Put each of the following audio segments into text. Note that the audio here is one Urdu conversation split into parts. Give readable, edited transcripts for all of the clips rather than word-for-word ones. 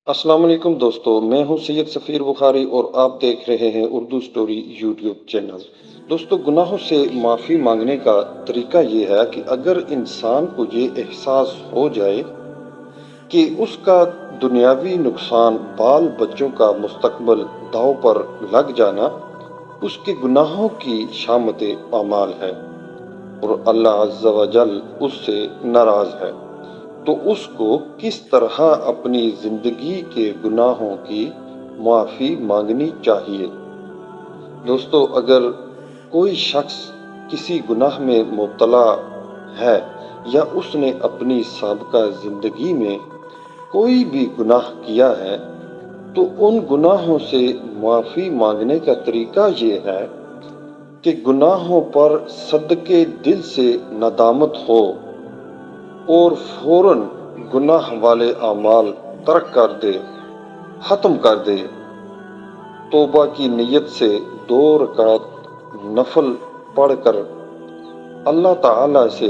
السلام علیکم دوستو، میں ہوں سید سفیر بخاری اور آپ دیکھ رہے ہیں اردو سٹوری یوٹیوب چینل۔ دوستو، گناہوں سے معافی مانگنے کا طریقہ یہ ہے کہ اگر انسان کو یہ احساس ہو جائے کہ اس کا دنیاوی نقصان، بال بچوں کا مستقبل داؤ پر لگ جانا اس کے گناہوں کی شامت اعمال ہے اور اللہ عز و جل اس سے ناراض ہے، تو اس کو کس طرح اپنی زندگی کے گناہوں کی معافی مانگنی چاہیے۔ دوستو، اگر کوئی شخص کسی گناہ میں مبتلا ہے یا اس نے اپنی سابقہ زندگی میں کوئی بھی گناہ کیا ہے تو ان گناہوں سے معافی مانگنے کا طریقہ یہ ہے کہ گناہوں پر صدقے دل سے ندامت ہو اور فوراً گناہ والے اعمال ترک کر دے، ختم کر دے، توبہ کی نیت سے 2 رکعت نفل پڑھ کر اللہ تعالی سے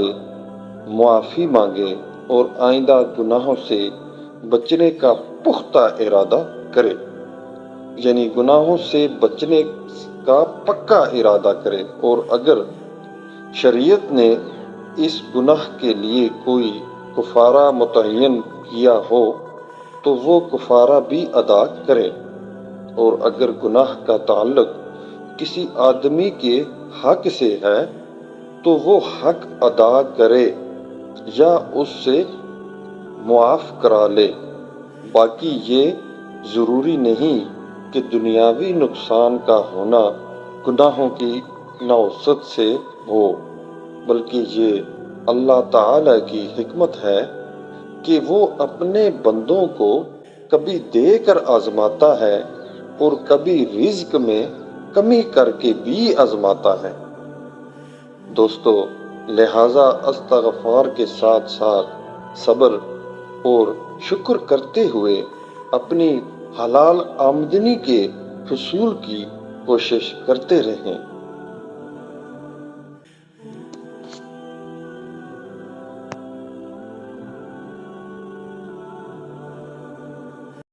معافی مانگے اور آئندہ گناہوں سے بچنے کا پختہ ارادہ کرے، یعنی گناہوں سے بچنے کا پکا ارادہ کرے، اور اگر شریعت نے اس گناہ کے لیے کوئی کفارہ متعین کیا ہو تو وہ کفارہ بھی ادا کرے، اور اگر گناہ کا تعلق کسی آدمی کے حق سے ہے تو وہ حق ادا کرے یا اس سے معاف کرا لے۔ باقی یہ ضروری نہیں کہ دنیاوی نقصان کا ہونا گناہوں کی نوعست سے ہو، بلکہ یہ اللہ تعالی کی حکمت ہے کہ وہ اپنے بندوں کو کبھی دے کر آزماتا ہے اور کبھی رزق میں کمی کر کے بھی آزماتا ہے۔ دوستو، لہٰذا استغفار کے ساتھ ساتھ صبر اور شکر کرتے ہوئے اپنی حلال آمدنی کے حصول کی کوشش کرتے رہیں۔